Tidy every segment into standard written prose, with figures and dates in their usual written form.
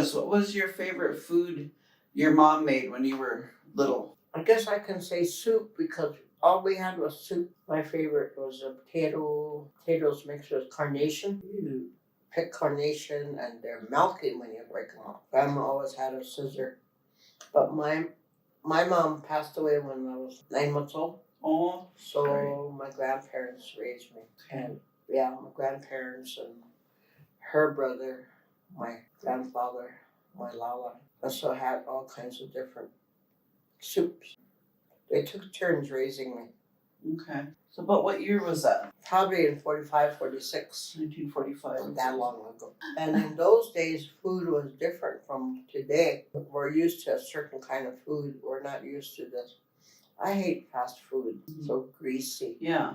So what was your favorite food your mom made when you were little? I guess I can say soup because all we had was soup. My favorite was a potatoes mixed with carnation. You pick carnation and they're milky when you break them up. Grandma always had a scissor. But my mom passed away when I was 9 months old. Oh, so sorry. My grandparents raised me. And yeah, my grandparents and her brother, my grandfather, my Lala, also had all kinds of different soups. They took turns raising me. Okay. So about what year was that? Probably in 45, 46. 1945. Not that long ago. And in those days, food was different from today. We're used to a certain kind of food. We're not used to this. I hate fast food. So greasy. Yeah.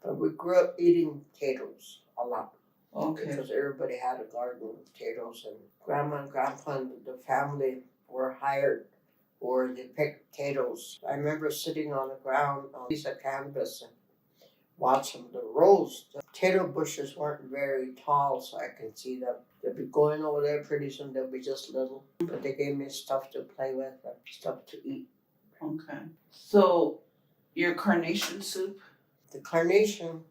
But we grew up eating potatoes a lot. Okay. Because everybody had a garden of potatoes. And Grandma and Grandpa and the family were hired or they picked potatoes. I remember sitting on the ground on a piece of canvas and watching the rows. The potato bushes weren't very tall, so I can see them. They'll be going over there pretty soon. They'll be just little. But they gave me stuff to play with and stuff to eat. Okay. So your carnation soup? The carnation,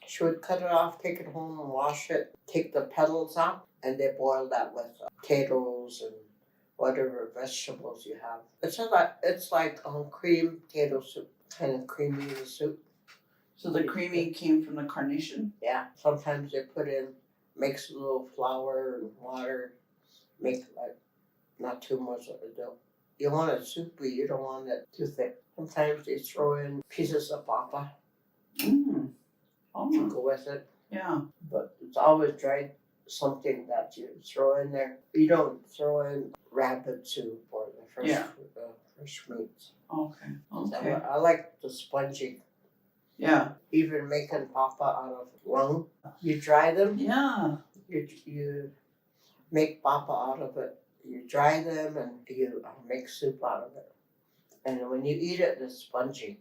she would cut it off, take it home and wash it, take the petals out, and they boil that with potatoes and whatever vegetables you have. It's like cream potato soup, kind of creamy the soup. So the creamy came from the carnation? Yeah. Sometimes they mix a little flour and water, make like not too much of a dough. You want it soupy, you don't want it too thick. Sometimes they throw in pieces of papa Mm. to go with it. Yeah. But it's always dried something that you throw in there. You don't throw in rabbit soup or the fresh meats. Okay. So I like the spongy. Yeah. Even making papa out of lung. You dry them. Yeah. You make papa out of it. You dry them and you make soup out of it. And when you eat it, it's spongy.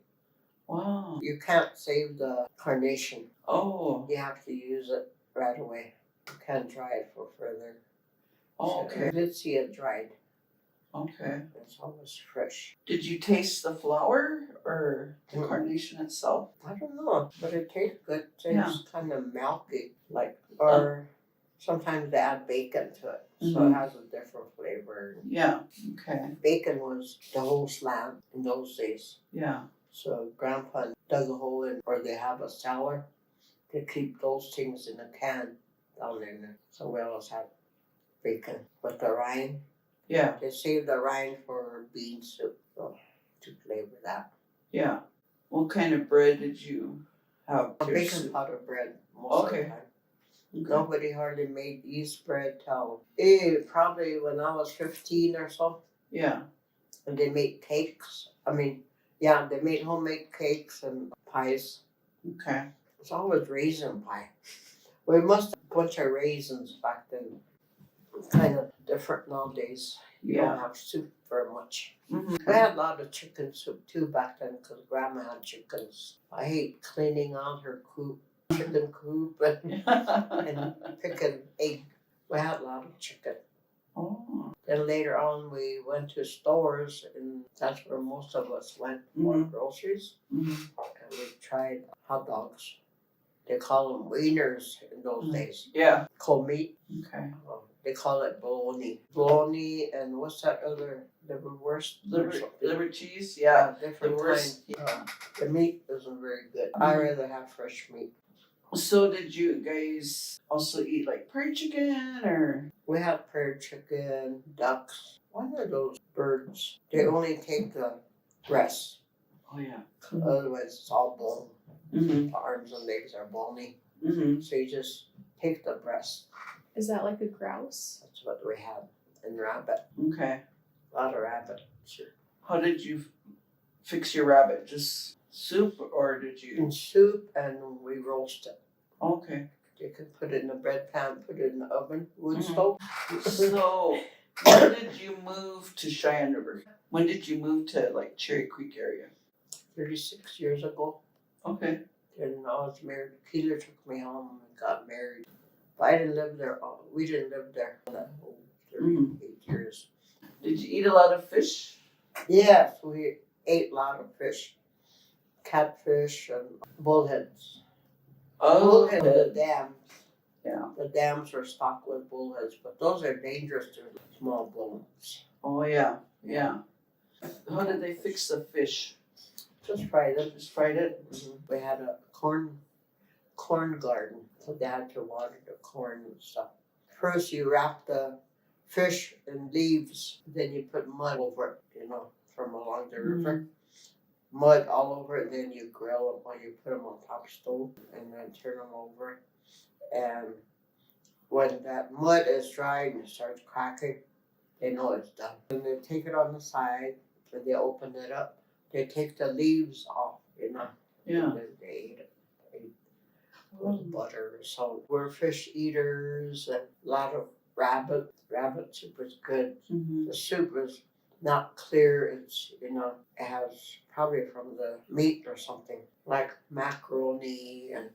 Wow. You can't save the carnation. Oh. You have to use it right away. You can't dry it for further. Oh, okay. I did see it dried. Okay. It's always fresh. Did you taste the flour or the carnation itself? I don't know, but it tastes good. It tastes kind of milky, or sometimes they add bacon to it, so it has a different flavor. Yeah. Okay. Bacon was the host lamb in those days. Yeah. So Grandpa dug a hole in, or they have a cellar. They keep those things in a can down in there. So we always had bacon with the rind. Yeah. They save the rind for bean soup, so to flavor that. Yeah. What kind of bread did you have? A baking powder bread most of the time. Okay. Nobody hardly made yeast bread till probably when I was 15 or so. Yeah. And they made cakes. They made homemade cakes and pies. Okay. It's always raisin pie. We must have a bunch of raisins back then. It's kind of different nowadays. You don't have soup very much. Mm-hmm. We had a lot of chicken soup too back then because Grandma had chickens. I hate cleaning out her chicken coop and picking egg. We had a lot of chicken. Oh. Then later on we went to stores and that's where most of us went for groceries. Mm-hmm. And we tried hot dogs. They call them wieners in those days. Yeah. Cold meat. Okay. They call it bologna. Bologna and what's that other liverwurst? Liver cheese? Yeah. Different kinds. Yeah. The meat isn't very good. Mm-hmm. I rather have fresh meat. So did you guys also eat like prairie chicken or? We had prairie chicken, ducks. One of those birds. They only take the breast. Oh yeah. Otherwise it's all bone. Mm-hmm. The arms and legs are bony. Mm-hmm. So you just take the breast. Is that like a grouse? That's what we had. And rabbit. Okay. A lot of rabbit. Sure. How did you fix your rabbit? Just soup or did you? In soup and we roast it. Okay. You can put it in a bread pan, put it in the oven, wood stove. So when did you move to Cheyenne River? When did you move to like Cherry Creek area? 36 years ago. Okay. And I was married. Keya took me home and got married. But I didn't live there. We didn't live there that whole Did you eat a lot of fish? Yes, we ate a lot of fish, catfish and bullheads. Bullheads, the dams. Yeah. The dams are stocked with bullheads, but those are dangerous to small bullheads. Oh yeah, yeah. How did they fix the fish? Just fried them. Just fried it? We had a corn garden, so they had to water the corn and stuff. First, you wrap the fish in leaves, then you put mud over it, from along the river. Mud all over it, then you grill them when you put them on top stove and then turn them over. And when that mud is dry and it starts cracking, they know it's done. And they take it on the side, and they open it up. They take the leaves off, Yeah. and then they eat it. With butter. So we're fish eaters and a lot of rabbit. Rabbit soup is good. The soup is not clear. It's, it has probably from the meat or something, like macaroni and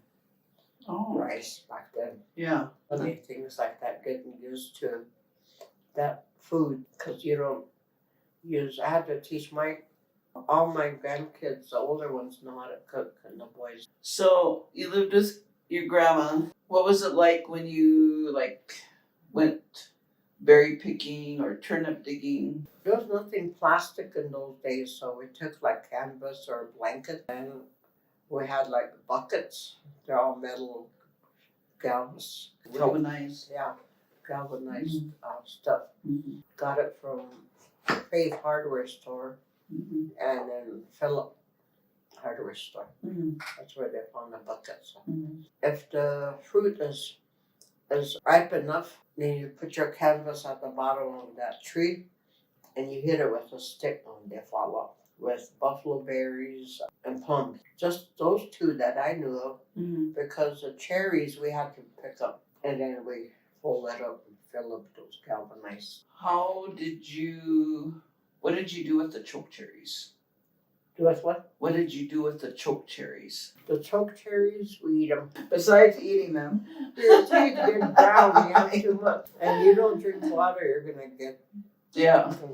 rice back then. Yeah. Funny things like that, getting used to that food, because you don't use, I had to teach all my grandkids, the older ones, know how to cook, and the boys. So you lived with your grandma. What was it like when you went berry picking or turnip digging? There was nothing plastic in those days, so we took like canvas or a blanket, and we had like buckets. They're all metal galvanized. Galvanized. Galvanized stuff. Got it from Faith Hardware Store, and then Philip Hardware Store. That's where they found the buckets. If the fruit is ripe enough, then you put your canvas at the bottom of that tree, and you hit it with a stick, and they fall off. With buffalo berries and plums, just those two that I knew of. Because the cherries we had to pick up, and then we fold it up and fill up those galvanized. What did you do with the choke cherries? Do with what? What did you do with the choke cherries? The choke cherries, we eat them. Besides eating them. Your teeth get brown, you have too much. And you don't drink water, you're gonna get,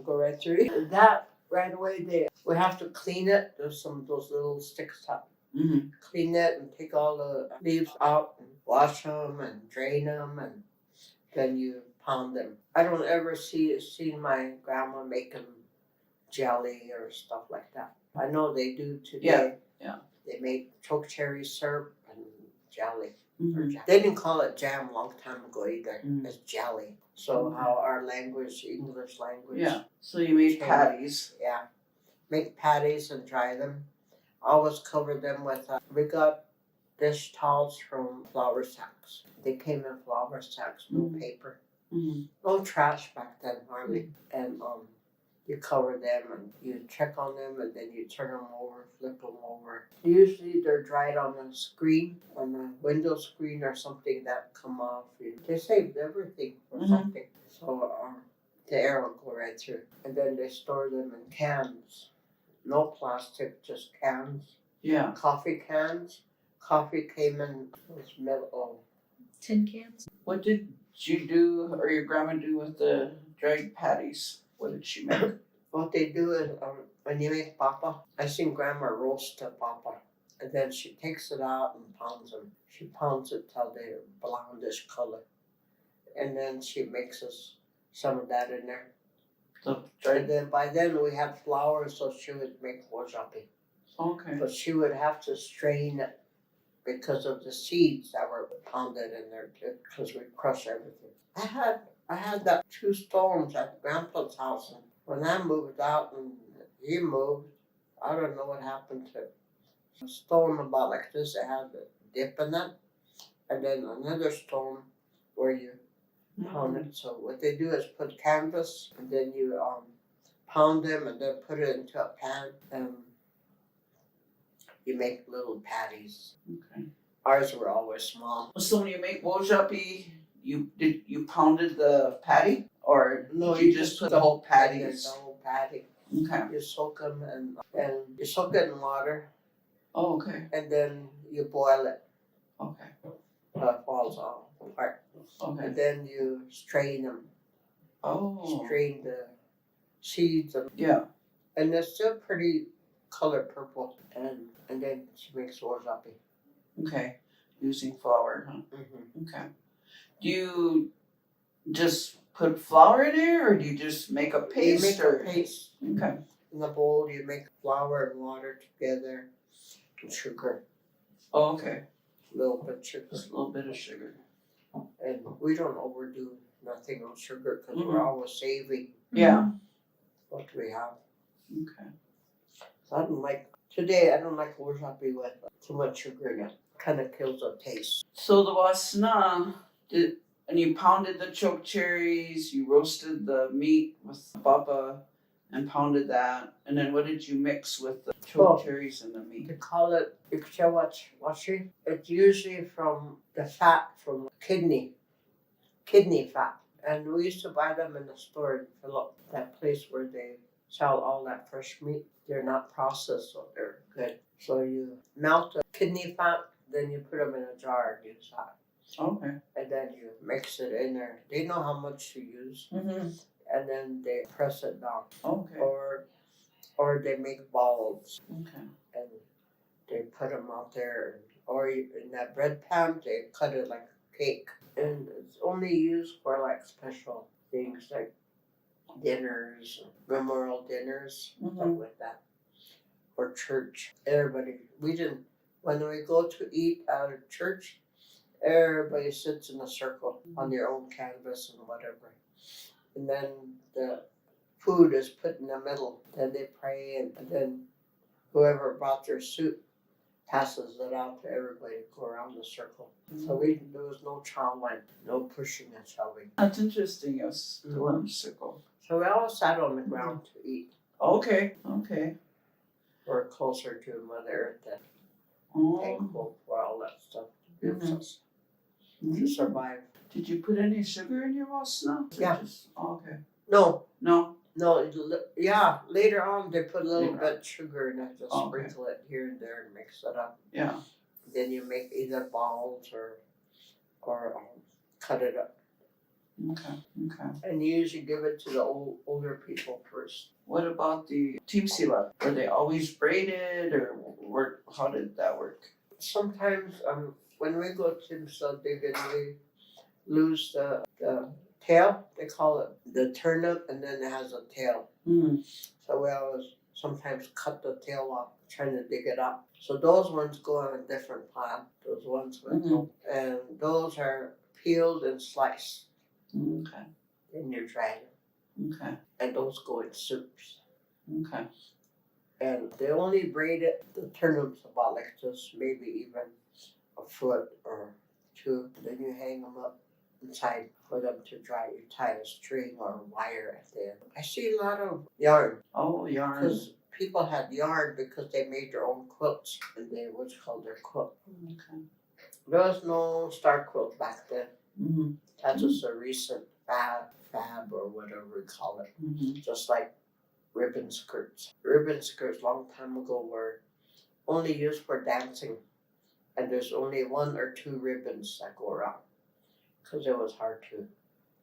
go right through it. That, right away, we have to clean it. There's some of those little sticks up. Clean it and take all the leaves out and wash them and drain them, and then you pound them. I don't ever see my grandma making jelly or stuff like that. I know they do today. Yeah. They make choke cherry syrup and jelly. They didn't call it jam a long time ago either. It's jelly. So how our language, English language. Yeah. So you made patties. Yeah. Make patties and dry them. Always cover them with, we got dish towels from flour sacks. They came in flour sacks, no paper. No trash back then, hardly. And you cover them and you check on them, and then you turn them over, flip them over. Usually they're dried on a screen, on a window screen or something that come off. They saved everything or something. So the air will go right through. And then they store them in cans. No plastic, just cans. Yeah. Coffee cans. Coffee came in those metal. Tin cans. What did you do, or your grandma do, with the dried patties? What did she make? What they do is, when you make papa, I seen grandma roast the papa, and then she takes it out and pounds them. She pounds it till they're blondish color, and then she mixes some of that in there. And then by then we had flour, so she would make wojapi. Okay. But she would have to strain it because of the seeds that were pounded in there too, because we crush everything. I had that 2 stones at Grandpa's house, and when I moved out and he moved, I don't know what happened to it. A stone about like this, it had a dip in it, and then another stone where you pound it. So what they do is put canvas, and then you pound them, and then put it into a pan, and you make little patties. Okay. Ours were always small. So when you make wojapi, you pounded the patty, or No, you just put the whole patties? The whole patty. Okay. You soak them and you soak it in water. Oh, okay. And then you boil it. Okay. It falls all apart. Okay. And then you strain them. Oh. Strain seeds, and Yeah. it's still pretty color purple. And then she makes wasabi. Okay. Using flour, huh? Mm-hmm. Okay. Do you just put flour in there, or do you just make a paste? You make a paste. Okay. In the bowl, you make flour and water together, and sugar, Oh, okay. a little bit of sugar. Just a little bit of sugar. And we don't overdo nothing on sugar because we're Mhm. always saving Yeah. what we have. Okay. So I don't like wasabi with too much sugar in it. Kind of kills the taste. So the wasna, and you pounded the choke cherries, you roasted the meat with baba and pounded that, and then what did you mix with the choke cherries and the meat? They call it washi. It's usually from the fat from kidney fat. And we used to buy them in the store in Phillip, that place where they sell all that fresh meat. They're not processed, so they're good. So you melt the kidney fat, then you put them in a jar and use that. Okay. And then you mix it in there. They know how much to use. Mm-hmm. And then they press it down. Okay. Or they make balls. Okay. And they put them out there. Or in that bread pan, they cut it like a cake. And it's only used for like special things like dinners, memorial dinners, stuff like that. Or church. When we go to eat at a church, everybody sits in a circle on their own canvas and whatever. And then the food is put in the middle. Then they pray, and then whoever brought their soup passes it out to everybody to go around the circle. So there was no chow line, no pushing and shoving. That's interesting. Yes, the lunch circle. So we all sat on the ground to eat. Okay. Okay. We're closer to Mother Earth than thankful for all that stuff gives us to survive. Did you put any sugar in your wasna? Yeah. Okay. No. No. Yeah, later on they put a little Later bit of sugar in it, just Okay. sprinkle it here and there and mix it up. Yeah. Then you make either balls or cut it up. Okay. Okay. And you usually give it to the older people first. What about the timsila? Were they always braided, or how did that work? Sometimes when we go to the digging, we lose the tail. They call it the turnip, and then it has a tail. Mm. So we always sometimes cut the tail off, trying to dig it up. So those ones go on a different plant. Those ones and those are peeled and sliced. Okay. Then you dry them. Okay. And those go in soups. Okay. And they only braid it, the turnips about like this, maybe even a foot or two. Then you hang them up inside for them to dry. You tie a string or wire at the end. I see a lot of yarn. Oh, yarn. Because people had yarn because they made their own quilts, and they what's called their quilt. Okay. There was no star quilt back then. Mm-hmm. That's just a recent fab or whatever we call it. Mm-hmm. Just like ribbon skirts. Ribbon skirts long time ago were only used for dancing, and there's only 1 or 2 ribbons that go around because it was hard to,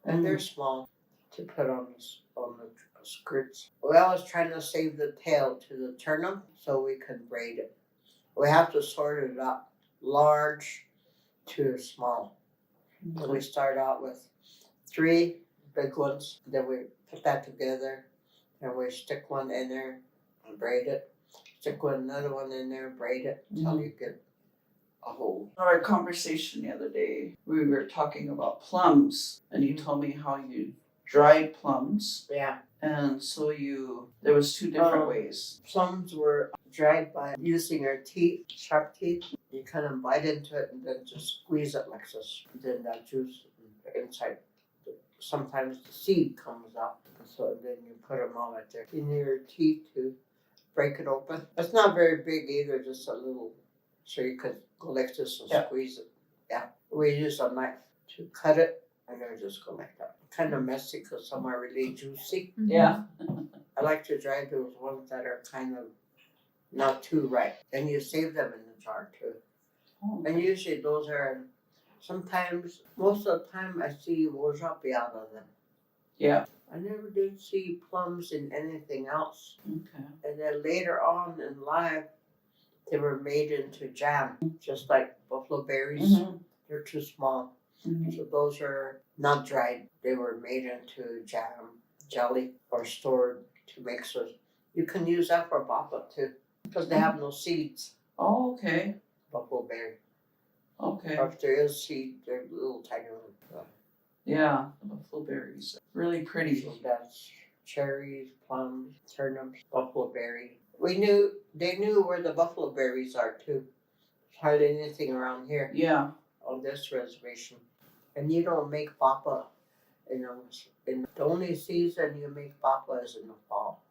and they're small to put on the skirts. We always trying to save the tail to the turnip so we can braid it. We have to sort it up, large to small. And we start out with 3 big ones, then we put that together, and we stick one in there and braid it. Stick another one in there, braid it until you get a hole. In our conversation the other day, we were talking about plums, and you told me how you dried plums. Yeah. And so there was 2 different ways. Plums were dried by using your teeth, sharp teeth. You kind of bite into it and then just squeeze it like this. Then that juice inside, sometimes the seed comes out. So then you put them all right there in your teeth to break it open. It's not very big either, just a little, so you could go like this and squeeze it. Yeah. We use a knife to cut it, and then just go like that. Kind of messy because some are really juicy. Yeah. I like to dry those ones that are kind of not too ripe. And you save them in the jar too. Oh. And usually those are, sometimes, most of the time I see wasabi out of them. Yeah. I never did see plums in anything else. Okay. And then later on in life, they were made into jam, just like buffalo berries. Mm-hmm. They're too small. Mm-hmm. So those are not dried. They were made into jam, jelly, or stored to make so you can use that for baba too, because they have no seeds. Oh, okay. Buffalo berry. Okay. Or if there is seed, they're little tiny ones. Yeah, the buffalo berries. Really pretty. So that's cherries, plums, turnips, buffalo berry. They knew where the buffalo berries are too. Hardly anything around here Yeah. on this reservation. And you don't make papa, in the only season you make papa is in the fall.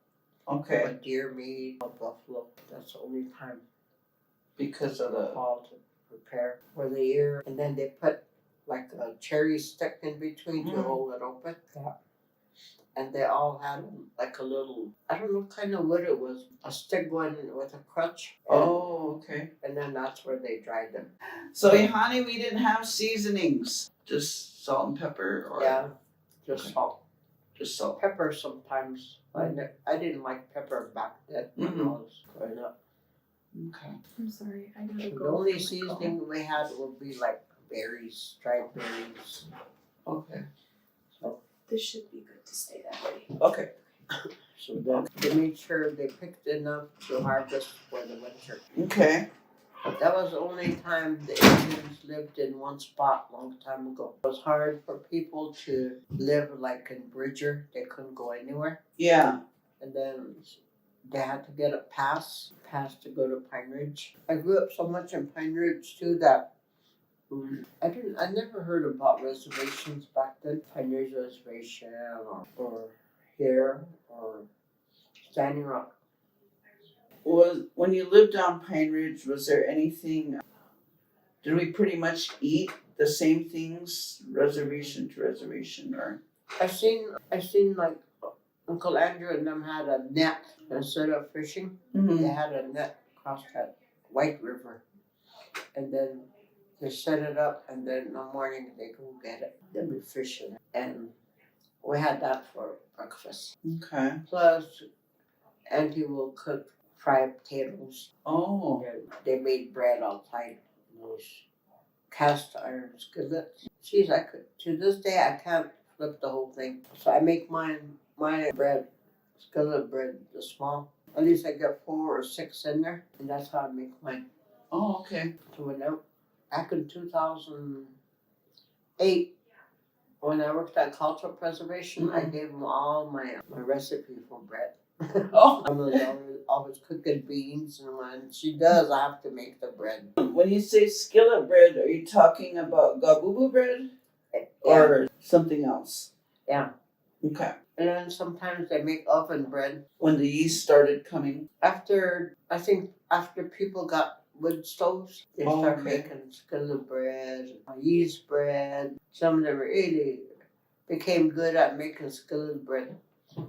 Okay. But deer meat or buffalo, that's the only time Because of in the the. fall to prepare for the year. And then they put like a cherry stick in between to hold it open. Yeah. And they all had like a little, I don't know what kind of wood it was, a stick one with a crutch. Oh, okay. And then that's where they dried them. So, Ihani, we didn't have seasonings. Just salt and pepper, or Yeah, just Okay. salt. just salt. Pepper sometimes. I didn't like pepper back then when I was growing up. Okay. I'm sorry, I gotta So go. the only for my seasoning we had would be like berries, dried berries. Okay. call. This should be good to stay that way. Okay. So then they made sure they picked enough to harvest for the winter. Okay. But that was the only time the Indians lived in one spot a long time ago. It was hard for people to live like in Bridger. They couldn't go anywhere. Yeah. And then they had to get a pass to go to Pine Ridge. I grew up so much in Pine Ridge too that I never heard about reservations back then. Pine Ridge Reservation or here or Standing Rock. Was when you lived on Pine Ridge, was there anything? Did we pretty much eat the same things, reservation to reservation, or? I seen like Uncle Andrew and them had a net instead of fishing. They had a net across that White River, and then they set it up, and then in the morning they go get it. They'll be fishing, and we had that for breakfast. Okay. Plus, Auntie will cook fried potatoes. Oh. They made bread outside those cast iron skillets. Geez, to this day I can't flip the whole thing. So I make my bread, skillet bread, the small. At least I get 4 or 6 in there, and that's how I make mine. Oh, okay. So back in 2008, when I worked at Cultural Preservation, I gave them all my recipe for bread. Oh. I was always cooking beans, and when she does, I have to make the bread. When you say skillet bread, are you talking about gabubu bread or something else? Yeah. Okay. And then sometimes they make oven bread. When the yeast started coming. I think after people got wood stoves, they started making skillet bread, yeast bread. Some of them really became good at making skillet bread.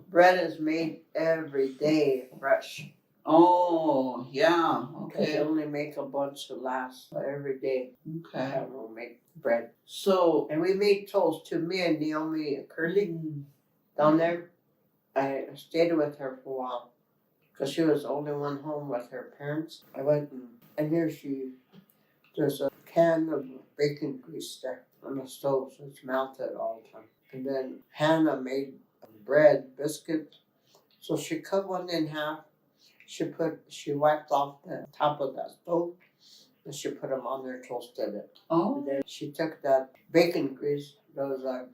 Bread is made every day fresh. Oh, yeah. They Okay. only make a bunch to last every day. Okay. And we'll make bread. So. And we made toast too. Me and Naomi Curley down there. I stayed with her for a while because she was the only one home with her parents. I went and here there's a can of bacon grease there on the stove, so it's melted all the time. And then Hannah made bread, biscuit. So she cut one in half. She wiped off the top of that stove, and she put them on there, toasted it. Oh. And then she took that bacon grease. There was a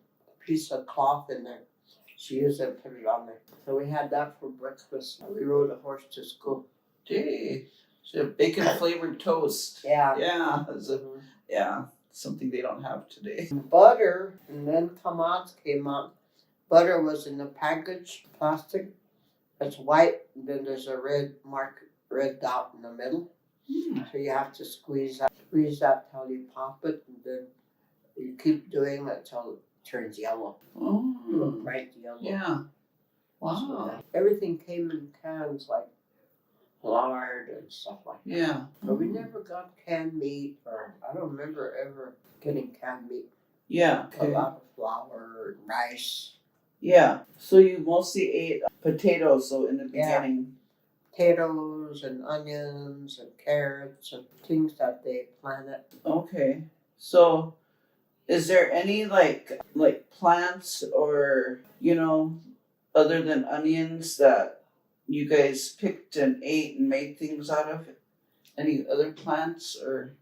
piece of cloth in there. She used it and put it on there. So we had that for breakfast. We rode a horse to school. Gee. So bacon flavored toast. Yeah. Yeah. Yeah. Something they don't have today. Butter, and then tomatoes came out. Butter was in the package, plastic. It's white, and then there's a red dot in the middle. So you have to squeeze that till you pop it, and then you keep doing it till it turns yellow. Oh. Bright yellow. Yeah. Wow. So everything came in cans like lard and stuff like that. Yeah. But we never got canned meat, or I don't remember ever getting canned meat. Yeah. A lot of flour and rice. Yeah. So you mostly ate potatoes, so in the Yeah. beginning. Potatoes and onions and carrots and things that they planted. Okay. So is there any like plants or other than onions that you guys picked and ate and made things out of? Any other plants or?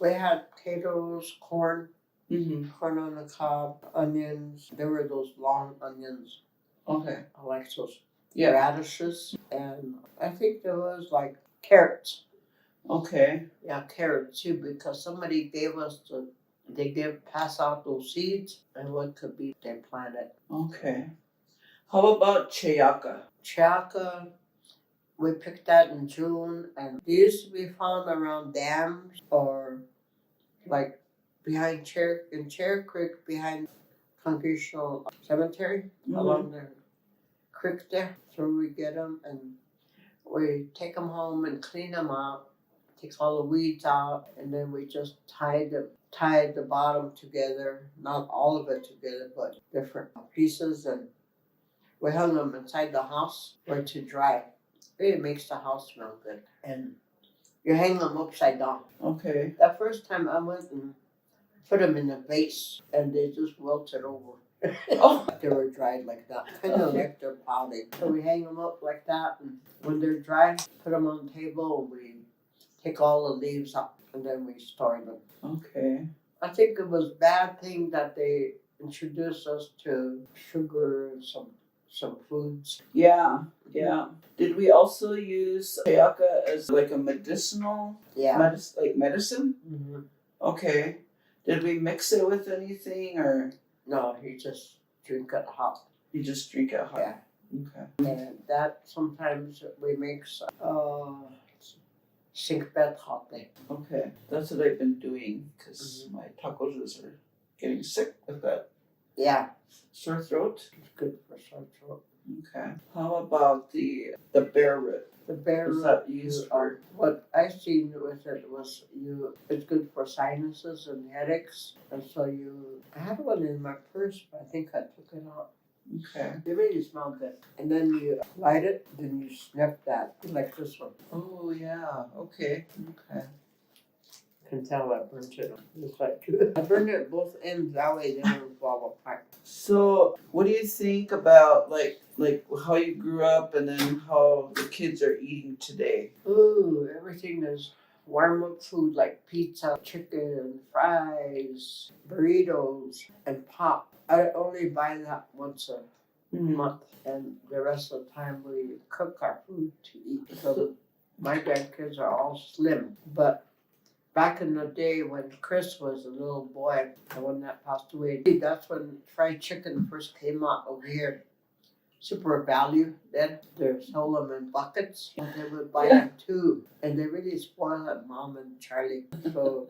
We had potatoes, corn, Mm-hmm. corn on the cob, onions. There were those long onions. Okay. I like those. Yeah. Radishes, and I think there was like carrots. Okay. Yeah, carrots too, because somebody gave us pass out those seeds, and what could be they planted. Okay. How about chayaka? Chaka, we picked that in June, and they used to be found around dams or like behind Cherry Creek, behind Congregational Cemetery, along the creek there. So we get them and we take them home and clean them up, take all the weeds out, and then we just tied the bottom together, not all of it together, but different pieces, and we hung them inside the house for it to dry. It makes the house smell good, and you hang them upside down. Okay. That first time I went and put them in a vase, and they just wilted over. Oh. They were dried like that, kind of like they're powdered. So we hang them up like that, and when they're dry, put them on the table, and we take all the leaves up, and then we store them. Okay. I think it was a bad thing that they introduced us to sugar and some foods. Yeah. Yeah. Did we also use chayaka as like a medicinal? Yeah. Medicine? Mm-hmm. Okay. Did we mix it with anything or? No, you just drink it hot. You just drink it hot? Yeah. Okay. And that sometimes we make sink bed hot thing. Okay. That's what I've been doing because my tacos are getting sick with that. Yeah. Sore throat? It's good for sore throat. Okay. How about the bear root? The bear Is root that used for? What I seen with it was it's good for sinuses and headaches, and so I had one in my purse, but I think I took it out. Okay. It really smelled good. And then you light it, then you sniff that, like this one. Oh yeah. Okay. Okay. You can tell I burnt it. It's like I burned it both ends, that way they don't fall apart. So, what do you think about like how you grew up and then how the kids are eating today? Ooh, everything is warm up food like pizza, chicken, fries, burritos, and pop. I only buy that once a month, and the rest of the time we cook our food to eat. So my grandkids are all slim, but back in the day when Chris was a little boy, the one that passed away, that's when fried chicken first came out over here. Super value. Then they sold them in buckets, and they would buy them too. And they really spoiled it, Mom and Charlie. So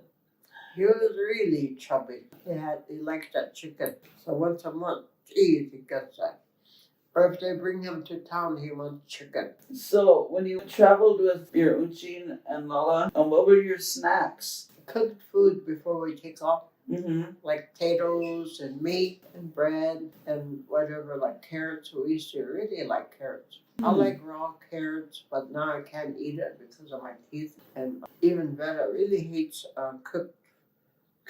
he was really chubby. He liked that chicken. So once a month, geez, he gets that. Or if they bring him to town, he wants chicken. So, when you traveled with your Uchin and Lala, what were your snacks? Cooked food before we take off. Mm-hmm. Like potatoes and meat and bread and whatever, like carrots. We used to really like carrots. I like raw carrots, but now I can't eat it because of my teeth. And even Veta really hates cooked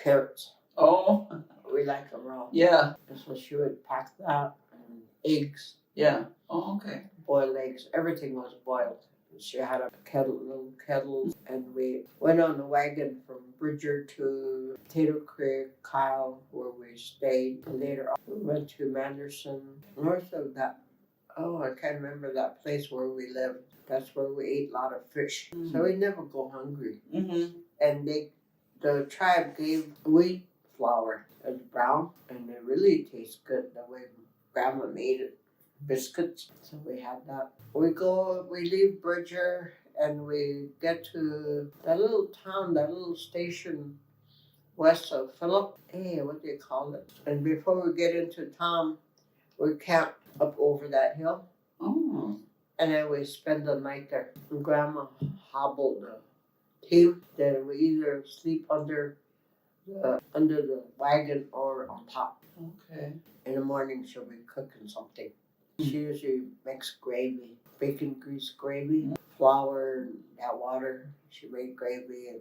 carrots. Oh. We like them raw. Yeah. And so she would pack that and eggs. Yeah. Oh, okay. Boiled eggs. Everything was boiled. She had a little kettle, and we went on the wagon from Bridger to Potato Creek, Kyle, where we stayed. Later on, we went to Manderson, north of that. Oh, I can't remember that place where we lived. That's where we ate a lot of fish. So we never go hungry. Mm-hmm. And the tribe gave wheat flour as brown, and it really tastes good the way Grandma made it. Biscuits. So we had that. We leave Bridger, and we get to that little town, that little station west of Phillip. Hey, what do you call it? And before we get into town, we camp up over that hill. Oh. And then we spend the night there. And Grandma hobbled the team. Then we either sleep under the wagon or on top. Okay. In the morning, she'll be cooking something. She usually makes gravy, bacon grease gravy, flour, and that water. She made gravy, and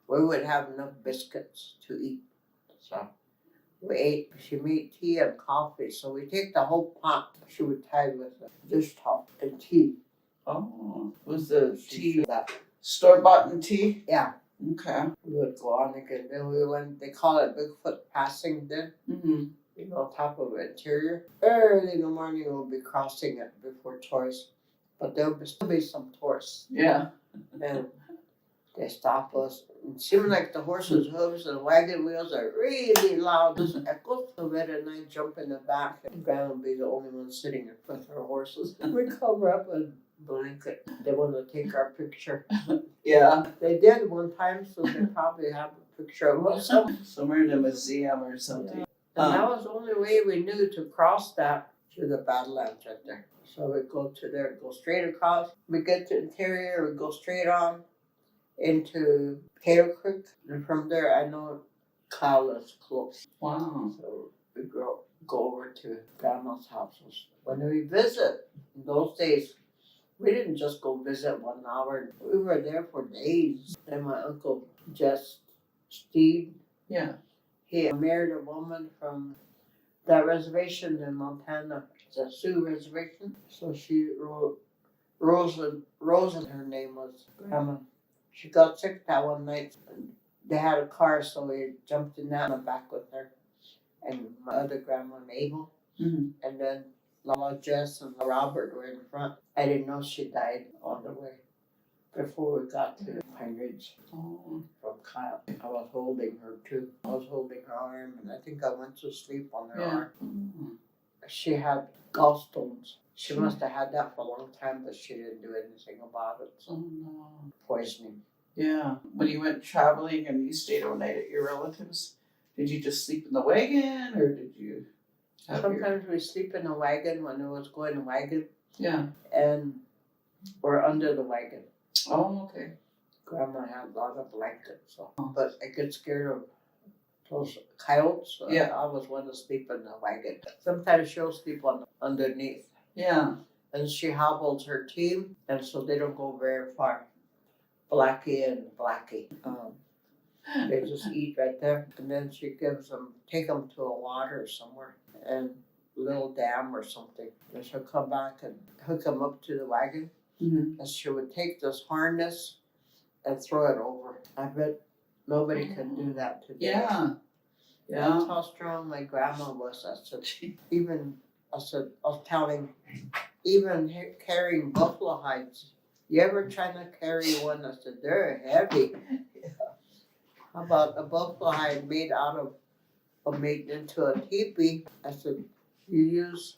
we would have enough biscuits to eat. So we ate. She made tea and coffee. So we take the whole pot. She would tie with a dish towel and tea. Oh, was the tea That. store-bought tea? Yeah. Okay. We would go on again. Then we went. They call it Bigfoot passing. Then. Mm-hmm. You know, on top of the interior. Early in the morning, we'll be crossing it before tourists. But there'll still be some tourists. Yeah. And they stop us. It seems like the horses' hooves and wagon wheels are really loud. There's echoes. So Red and I jump in the back, and Grandma will be the only one sitting with her horses. We cover up a blanket. They want to take our picture. Yeah. They did one time, so they probably have a picture of us. Somewhere in a museum or something. And that was the only way we knew to cross that to the Badlands right there. So we go to there, go straight across. We get to interior, we go straight on into Potato Creek. And from there, I know Kyle is close. Wow. So we go over to Grandma's house. When we visit, in those days, we didn't just go visit 1 hour. We were there for days. And my uncle, Steve, Yeah. he married a woman from that reservation in Montana, the Sioux reservation. So she Rosa, her name was Grandma. She got sick that one night. They had a car, so we jumped in that and back with her. And my other grandma, Mabel. Mm-hmm. And then Lala Jess and Robert were in front. I didn't know she died on the way before we got to Pine Ridge. Oh. From Kyle. I was holding her too. I was holding her arm, and I think I went to sleep on her arm. Mm-hmm. She had gallstones. She must have had that for a long time, but she didn't do anything about it. So Oh no. poisoning. Yeah. When you went traveling and you stayed overnight at your relatives, did you just sleep in the wagon or did you have Sometimes we sleep in a wagon when it was going a wagon. Yeah. And we're under the wagon. Oh, okay. Grandma had a lot of blankets, so. But I get scared of those coyotes. So Yeah. I always want to sleep in the wagon. Sometimes she'll sleep underneath. Yeah. And she hobbles her team, and so they don't go very far. Blackie and Blackie. They just eat right there. And then she take them to a water somewhere, and a little dam or something. And she'll come back and hook them up to the wagon. Mm-hmm. And she would take this harness and throw it over. I bet nobody can do that today. Yeah. Yeah. That's how strong my grandma was. I was telling, even carrying buffalo hides. You ever try to carry one? I said, they're heavy. How about a buffalo hide made into a teepee? I said, you use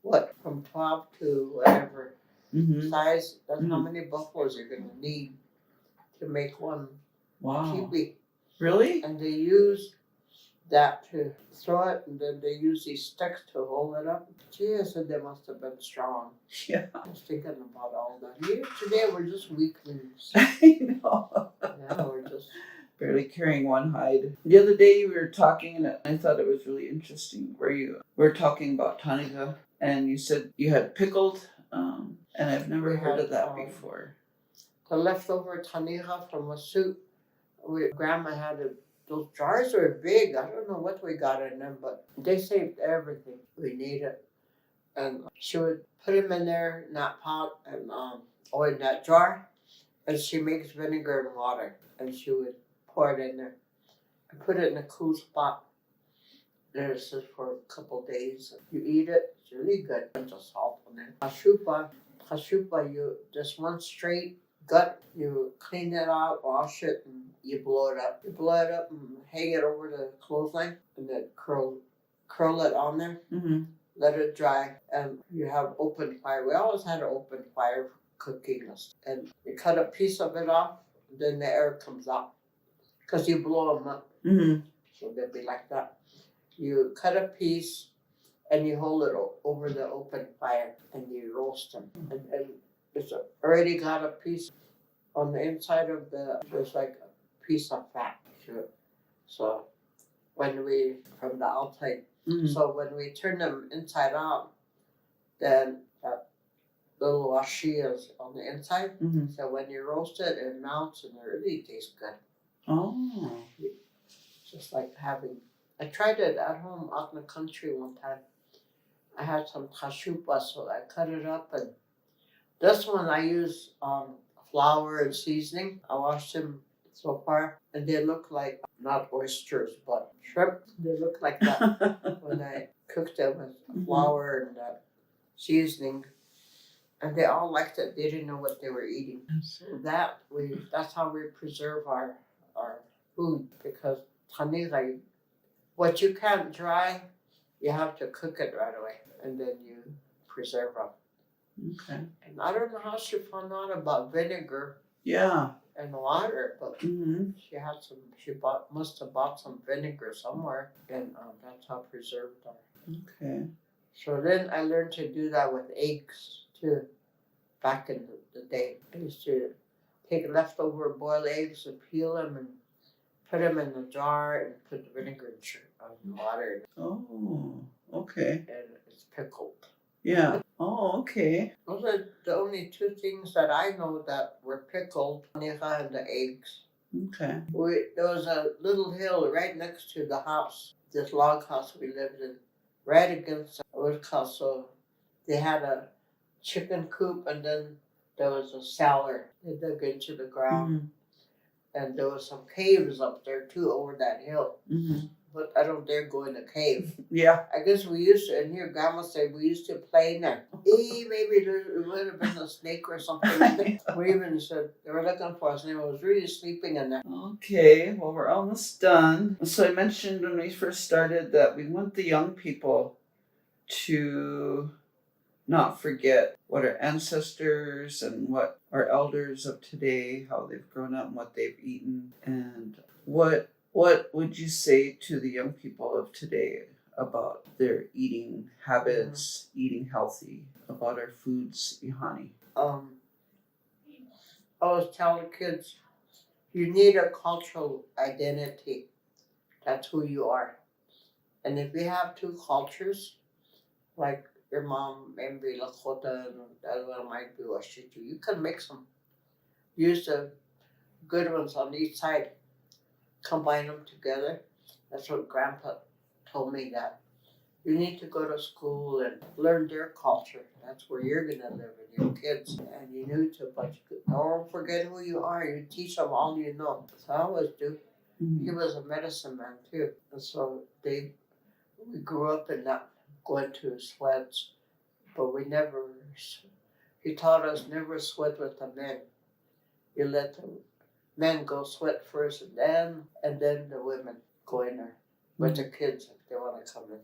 what, from 12 to whatever Mm-hmm. size? That's how many buffaloes you're going to need to make one Wow. teepee. Really? And they use that to throw it, and then they use these sticks to hold it up. Gee, I said they must have been strong. Yeah. I was thinking about all that. Here today we're just weaklings. I know. Now we're just Barely carrying one hide. The other day we were talking, and I thought it was really interesting where you were talking about Tanika, and you said you had pickled, and I've never heard of that before. the leftover taniga from a soup. Grandma had those jars were big. I don't know what we got in them, but they saved everything we needed. And she would put them in there in that pot and or in that jar, and she makes vinegar and water, and she would pour it in there and put it in a cool spot. And it sits for a couple days. You eat it, it's really good. Bunch of salt on it. Kashupa, you just one straight gut. You clean it out, wash it, and you blow it up. You blow it up and hang it over the clothesline, and then curl it on there. Mm-hmm. Let it dry, and you have open fire. We always had an open fire cooking us, and you cut a piece of it off, then the air comes out, because you blow them up, Mm-hmm. so they'll be like that. You cut a piece, and you hold it over the open fire, and you roast them, and it's already got a piece on the inside of there's like a piece of fat to it. So when from the outside, Mm-hmm. So when we turn them inside out, then that little washi is on the inside. Mm-hmm. So when you roast it, it melts and it really tastes good. Oh. Just like having, I tried it at home out in the country one time. I had some kashupa, so I cut it up, and this one I use flour and seasoning. I washed them so far, and they look like not oysters but shrimp. They look like that when I cooked them with flour and seasoning, and they all liked it. They didn't know what they were eating. So that's how we preserve our food, because tanirai, what you can't dry, you have to cook it right away, and then you preserve them. Okay. And I don't know how she found out about vinegar Yeah. and water, but Mm-hmm. she had some. Must have bought some vinegar somewhere, and that's how preserved them. Okay. So then I learned to do that with eggs too. Back in the day, I used to take leftover boiled eggs and peel them and put them in the jar and put the vinegar and water, Oh. Okay. and it's pickled. Yeah. Oh, okay. Those are the only two things that I know that were pickled, paneja and the eggs. Okay. There was a little hill right next to the house, this log house we lived in, right against the wood house. So they had a chicken coop, and then there was a cellar they dug into the ground. And there was some caves up there too over that hill. Mm-hmm. But I don't dare go in a cave. Yeah. I guess we used to, and here Grandma said we used to play in there. Maybe there would have been a snake or something. We even said they were looking for us, and I was really sleeping in there. Okay, well, we're almost done. So I mentioned when we first started that we want the young people to not forget what our ancestors and what our elders of today, how they've grown up and what they've eaten. And what would you say to the young people of today about their eating habits, eating healthy, about our foods, Ihani? I always tell the kids, you need a cultural identity. That's who you are. And if you have two cultures, like your mom may be Lakota and the other one might be Washitu, you can mix them. Use the good ones on each side, combine them together. That's what Grandpa told me, that you need to go to school and learn their culture. That's where you're going to live with your kids. And you need to, but don't forget who you are. You teach them all you know. That's how I always do. He was a medicine man too. And so we grew up in that, going to sweats, but he taught us never sweat with the men. You let the men go sweat first, and then the women go in there with the kids if they want to come in.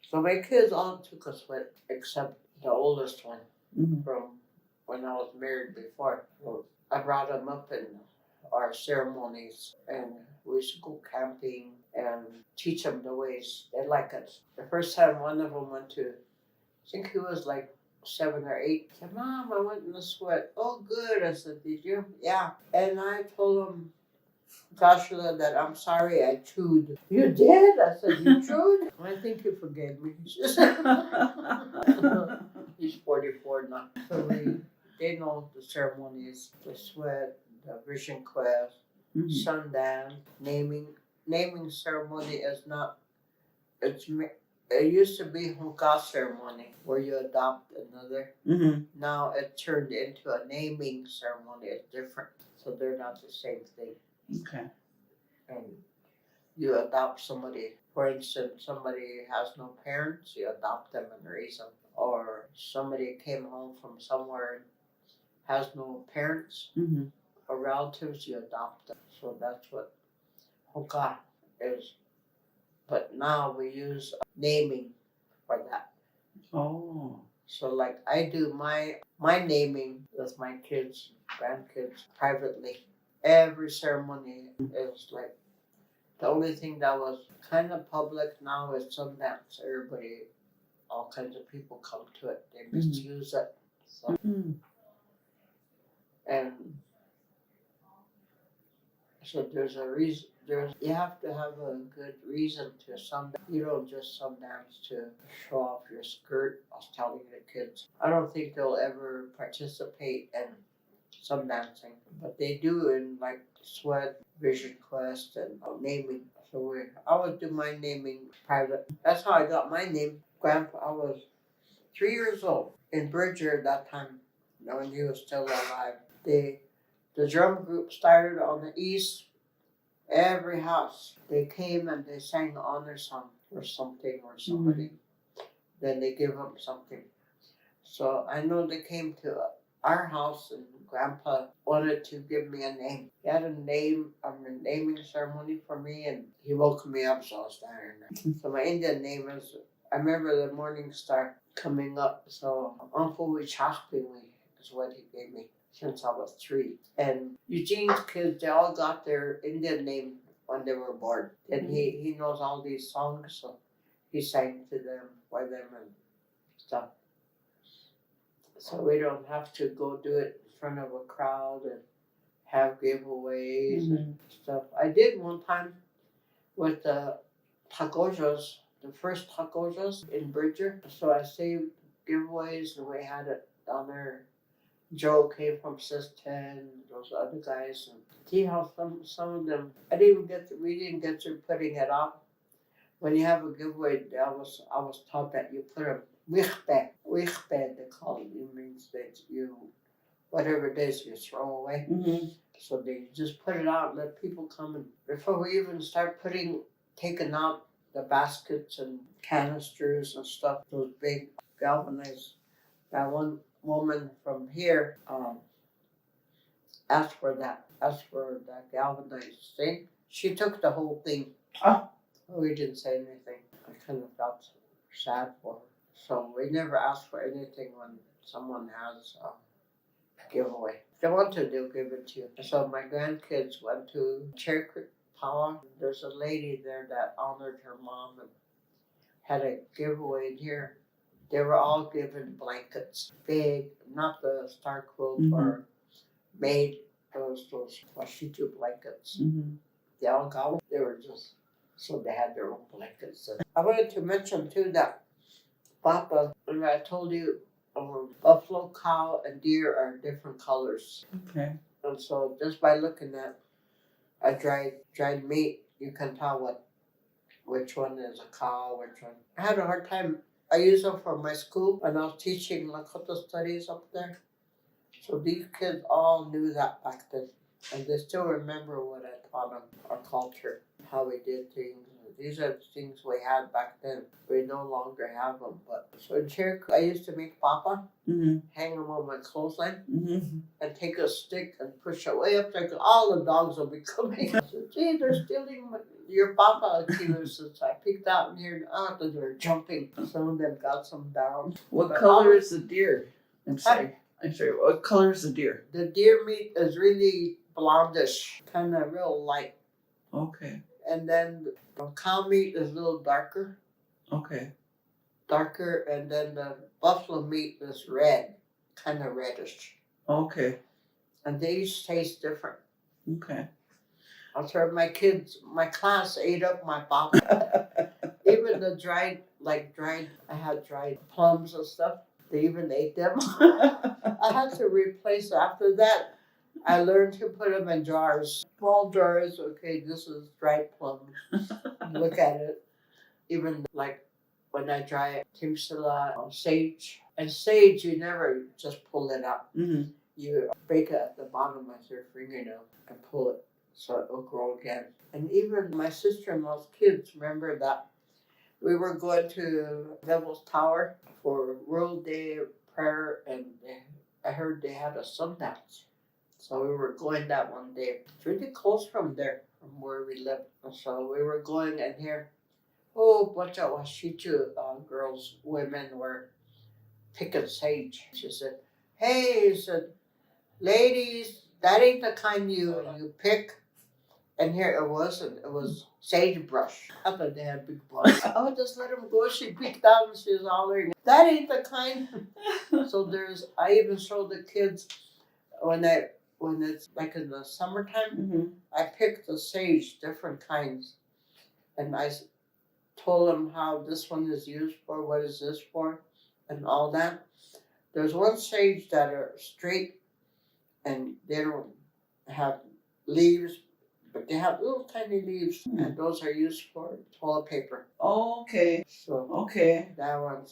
So my kids all took a sweat, except the oldest one from when I was married before. So I brought them up in our ceremonies, and we used to go camping and teach them the ways. They like it. The first time one of them went to, I think he was like 7 or 8. He said, Mom, I went in the sweat. Oh, good. I said, did you? Yeah. And I told him, Joshua, that I'm sorry I chewed. You did? I said, you chewed? I think you forgave me. He's 44 now. So they know the ceremonies, the sweat, the vision quest, sundown, naming ceremony is not, it used to be Honka ceremony where you adopt another. Now it turned into a naming ceremony. It's different. So they're not the same thing. Okay. And you adopt somebody. For instance, somebody has no parents, you adopt them and raise them. Or somebody came home from somewhere and has no parents or relatives, you adopt them. So that's what Honka is. But now we use naming for that. Oh. So like I do my naming with my kids, grandkids, privately. Every ceremony is like, the only thing that was kind of public now is Sundance. Everybody, all kinds of people come to it. They misuse it. So, and so there's a reason. you have to have a good reason to sundance. You don't just sundance to show off your skirt. I was telling the kids, I don't think they'll ever participate in sundancing, but they do in like Sweat, Vision Quest, and naming. So I would do my naming private. That's how I got my name. Grandpa, I was 3 years old in Bridger at that time, when he was still alive. The drum group started on the east. Every house they came and they sang the honor song or something or somebody. Then they give them something. So I know they came to our house and Grandpa wanted to give me a name. He had a naming ceremony for me and he woke me up, so I was standing there. So my Indian name is, I remember the Morning Star coming up. So Uncle Wichachpingwe is what he gave me since I was 3. And Eugene's kids, they all got their Indian name when they were born. And he knows all these songs, so he sang to them, for them and stuff. So we don't have to go do it in front of a crowd and have giveaways and stuff. I did one time with the Tacojas, the first Tacojas in Bridger. So I saved giveaways and we had it down there. Joe came from Sis-10, those other guys, and see how some of them, we didn't get through putting it up. When you have a giveaway, I was taught that you put a wichbed, they call it. It means that you, whatever it is, you throw away. So they just put it out and let people come. And before we even start taking out the baskets and canisters and stuff, those big galvanized, that one woman from here asked for that galvanized thing. She took the whole thing. We didn't say anything. I kind of felt sad for her. So we never asked for anything when someone has a giveaway. If they want to, they'll give it to you. So my grandkids went to Cherry Creek Power. There's a lady there that honored her mom and had a giveaway here. They were all given blankets, big, not the star quilt or made those washitu blankets. They all got them. They were just, so they had their own blankets. I wanted to mention too that Papa, and I told you, buffalo, cow, and deer are different colors. Okay. And so just by looking at a dried meat, you can tell which one is a cow, which one. I had a hard time. I used them for my school when I was teaching Lakota studies up there. So these kids all knew that back then. And they still remember what I taught them, our culture, how we did things. These are the things we had back then. We no longer have them. But so in Cherokee, I used to make papa, hang them on my clothesline, and take a stick and push it way up there. Cause all the dogs will be coming. I said, gee, they're stealing your papa kilos. I picked out and here, they were jumping. Some of them got some down. What color is the deer? I'm sorry. What color is the deer? The deer meat is really blondish, kind of real light. Okay. And then the cow meat is a little darker. Okay. Darker, and then the buffalo meat is red, kind of reddish. Okay. And they each taste different. Okay. I'm sorry, my class ate up my papa. Even the dried, I had dried plums and stuff. They even ate them. I had to replace, after that, I learned to put them in jars. Small jars, okay, this is dried plums. Look at it. Even like when I dry timsala, sage. And sage, you never just pull it out. You break it at the bottom with your fingernail and pull it so it will grow again. And even my sister-in-law's kids remember that we were going to Devil's Tower for World Day prayer, and I heard they had a sundance. So we were going that one day. It's really close from there, from where we live. So we were going, and here, bunch of Washichu girls, women were picking sage. She said, hey, she said, ladies, that ain't the kind you pick. And here it was sagebrush. I thought they had big bugs. Oh, just let them go. She picked out and she was hollering, that ain't the kind. So I even showed the kids when when it's like in the summertime, Mm-hmm. I picked the sage, different kinds, and told them how this one is used for, what is this for, and all that. There's one sage that are straight and they don't have leaves, but they have little tiny leaves, and those are used for toilet paper. Okay. So Okay. that one,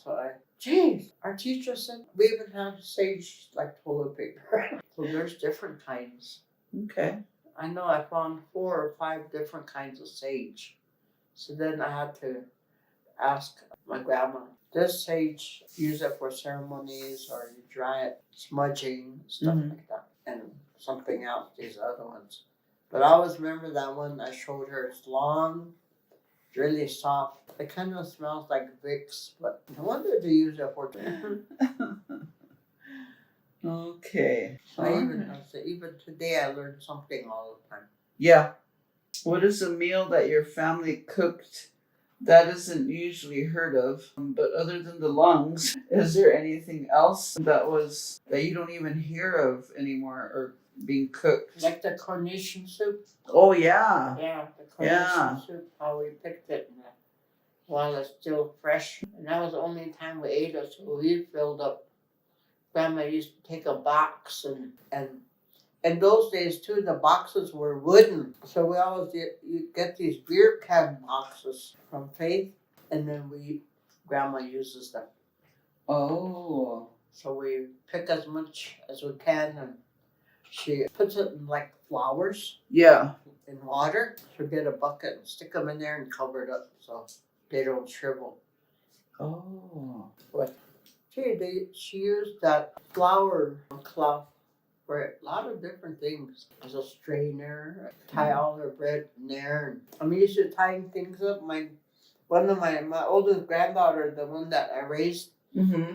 geez, our teacher said we even have sage like toilet paper. So there's different kinds. Okay. I know I found 4 or 5 different kinds of sage. So then I had to ask my grandma, does sage use it for ceremonies or you dry it, smudging, stuff like that, and something else, these other ones. But I always remember that one I showed her. It's long, really soft. It kind of smells like Vicks, but I wonder if they use it for. Okay. So even today I learn something all the time. Yeah. What is a meal that your family cooked that isn't usually heard of? But other than the lungs, is there anything else that you don't even hear of anymore or being cooked? Like the carnation soup. Oh yeah. Yeah, the carnation soup. How we picked it while it's still fresh, and that was the only time we ate it. So we filled up. Grandma used to take a box and in those days too, the boxes were wooden. So we always you get these beer can boxes from Faith, and then Grandma uses them. Oh. So we pick as much as we can, and she puts it in like flowers. Yeah. In water. So get a bucket and stick them in there and cover it up so they don't shrivel. Oh. But she used that flour cloth for a lot of different things. As a strainer, tie all her bread in there. And I'm used to tying things up. My oldest granddaughter, the one that I raised,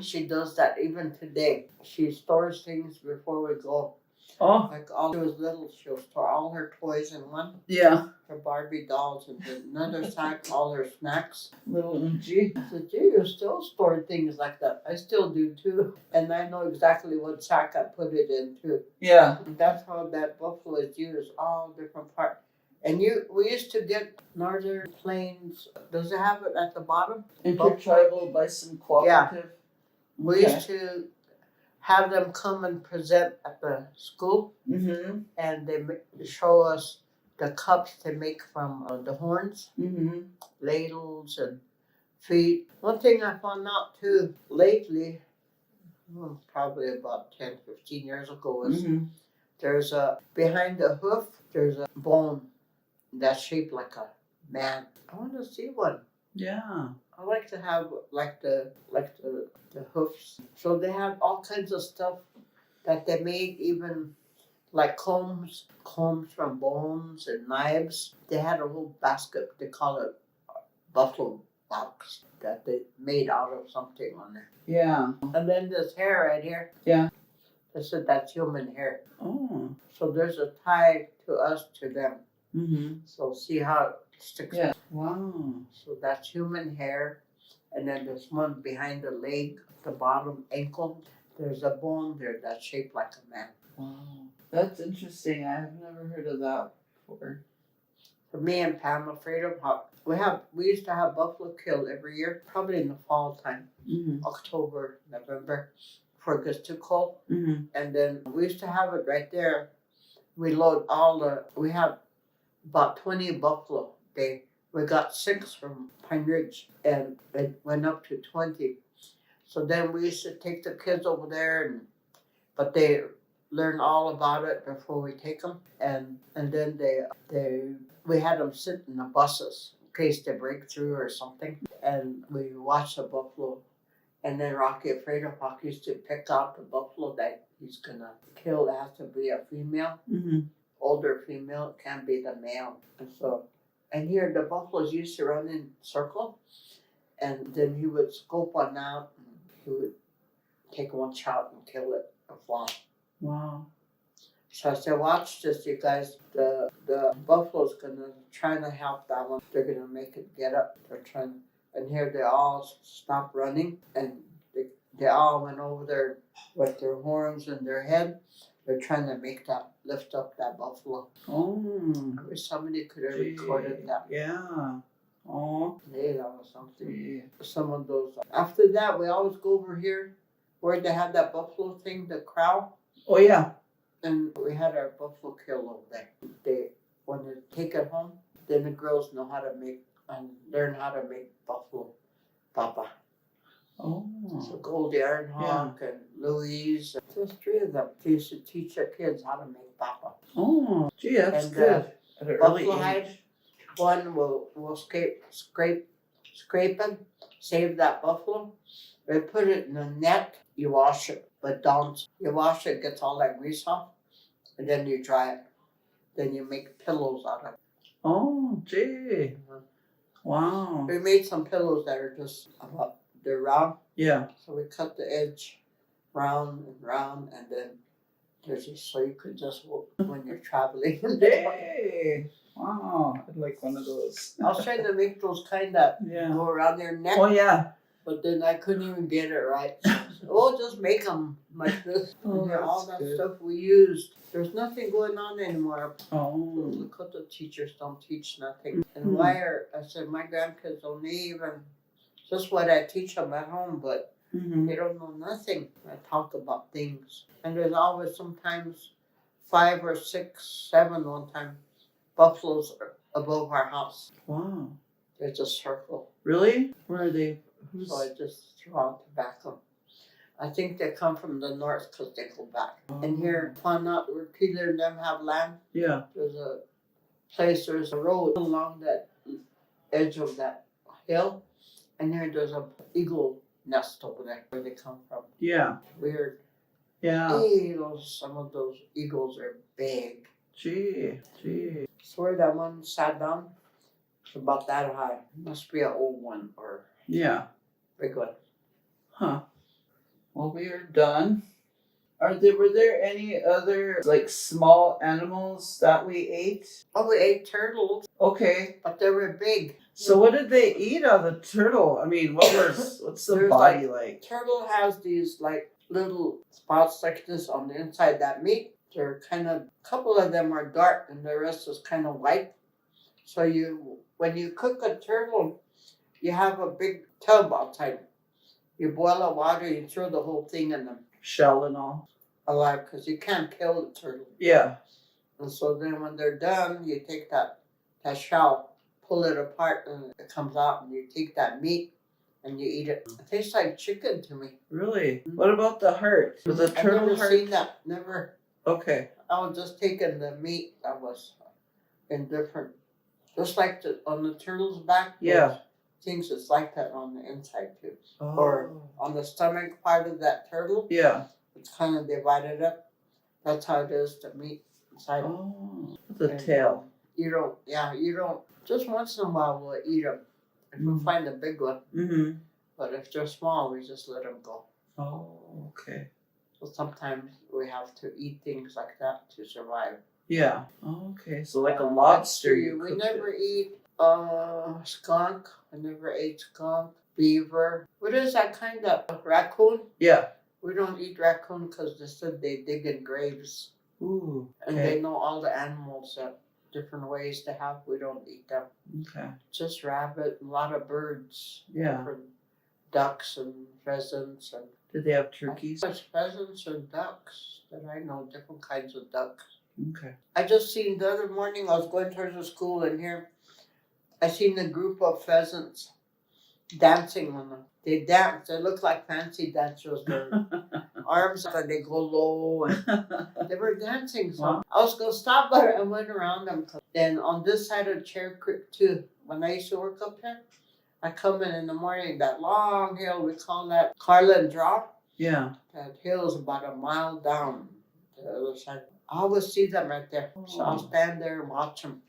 she does that even today. She stores things before we go. Oh. Like she was little, she'll store all her toys in one. Yeah. Her Barbie dolls, and another sack, all her snacks. Little Unji. I said, gee, you still store things like that. I still do too. And I know exactly what sack I put it in too. Yeah. And that's how that buffalo is used, all different parts. And we used to get Northern Plains, does it have it at the bottom? Intertribal Bison Cooperative. Yeah. We used to have them come and present at the school. Mm-hmm. And they show us the cups they make from the horns, ladles and feet. One thing I found out too lately, probably about 10, 15 years ago, is there's behind the hoof, there's a bone that's shaped like a man. I want to see one. Yeah. I like to have like the hoofs. So they have all kinds of stuff that they made, even like combs from bones and knives. They had a whole basket, they call it buffalo box, that they made out of something on there. Yeah. And then this hair right here. Yeah. They said that's human hair. Oh. So there's a tie to us to them. So see how it sticks. Yeah. Wow. So that's human hair. And then there's one behind the leg, the bottom ankle. There's a bone there that's shaped like a man. Wow. That's interesting. I have never heard of that before. For me and Pam, afraid of we used to have buffalo killed every year, probably in the fall time, October, November, before it gets too cold. And then we used to have it right there. We load we have about 20 buffalo. We got 6 from Pine Ridge, and it went up to 20. So then we used to take the kids over there, but they learn all about it before we take them, and then we had them sit in the buses in case they break through or something, and we watch the buffalo, and then Rocky Freida used to pick out the buffalo that he's gonna kill. It has to be a female, older female. It can't be the male. And here the buffaloes used to run in circle, and then he would scope one out, and he would take one shot and kill it or fly. Wow. So I said, watch this, you guys. The buffalo's trying to help that one. They're gonna make it get up. They're trying, and here they all stopped running, and they all went over there with their horns and their head, They're trying to lift up that buffalo. Oh. I wish somebody could have Gee. recorded that. Yeah. Oh. Yeah, that was something. Gee. Some of those. After that, we always go over here where they have that buffalo thing, the corral. Oh yeah. And we had our buffalo kill over there. When they take it home, then the girls know how to make and learn how to make buffalo papa. Oh. So Goldie Ironhawk and Louise, there's 3 of them. They used to teach their kids how to make papa. Oh. Gee, that's And, good. At an early buffalo hide. age. One will scrape it, save that buffalo. They put it in a net, you wash it, but don't. You wash it, gets all that grease off, and then you dry it. Then you make pillows out of it. Oh, gee. Wow. We made some pillows that are just they're round. Yeah. So we cut the edge round and round, and then there's just so you could just when you're traveling. Yay! Wow, I'd like one of those. I was trying to make those kind that Yeah. go around their neck, Oh yeah. but then I couldn't even get it right. So, just make them like this. Oh, And all that's that good. stuff we used. There's nothing going on anymore. Oh. Lakota teachers don't teach nothing. And why I said my grandkids don't even, just what I teach them at home, but Mm-hmm. they don't know nothing. I talk about things. And there's always sometimes 5 or 6, 7 one time, buffaloes above our house. Wow. There's a circle. Really? Where are they? Who's? So I just throw out tobacco. I think they come from the north because they go back. And here, found out where Peter and them have land. Yeah. There's a place, there's a road along that edge of that hill. And there's a eagle nest over there where they come from. Yeah. Weird. Yeah. Hey, some of those eagles are big. Gee. Gee. Swear that one sat down. It's about that high. Must be an old one or Yeah. big one. Huh. Well, we are done. Were there any other like small animals that we ate? Oh, we ate turtles, Okay. but they were big. So what did they eat out of the turtle? I mean, what's the There's, body like? Turtle has these like little spots like this on the inside that meat. They're a couple of them are dark and the rest is kind of white. So when you cook a turtle, you have a big tub outside. You boil the water, you throw the whole thing in the Shell and all. alive because you can't kill the turtle. Yeah. And so then when they're done, you take that shell, pull it apart, and it comes out, and you take that meat and you eat it. It tastes like chicken to me. Really? What about the heart? Was the I've turtle never heart? seen that. Never. Okay. I was just taking the meat that was indifferent. Just like on the turtle's back. Yeah. those Things it's like that on the inside too. Oh. Or on the stomach part of that turtle. Yeah. It's kind of divided up. That's how it is, the meat inside. Oh. The And, tail. You don't. Just once in a while we'll eat them. If we find a big one. Mm-hmm. But if they're small, we just let them go. Oh, okay. So sometimes we have to eat things like that to survive. Yeah. Okay. So like a lobster, you We cooked never it. eat skunk. I never ate skunk. Beaver. What is that kind of raccoon? Yeah. We don't eat raccoon because they said they dig in graves. Ooh. And Okay. they know all the animals that different ways to have. We don't eat them. Okay. Just rabbit, a lot of birds. Yeah. Different ducks and pheasants and Did they have turkeys? there's pheasants and ducks that I know, different kinds of ducks. Okay. I just seen the other morning, I was going towards the school and here, I seen a group of pheasants dancing on them. They dance, they look like fancy dancers. Their arms, and they go low and they were dancing. So Wow. I was going to stop by and went around them. Then on this side of Cherry Creek too, when I used to work up there, I come in the morning, that long hill, we call that Carlin Drop. Yeah. That hill is about a mile down the other side. I always see them right there. So I'll stand there and watch them.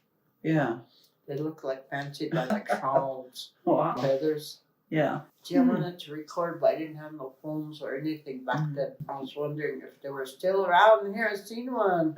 Yeah. They look like fancy, like shawls, Wow. feathers. Yeah. Gee, I wanted to record, but I didn't have no phones or anything back then. I was wondering if they were still around, and here I seen one.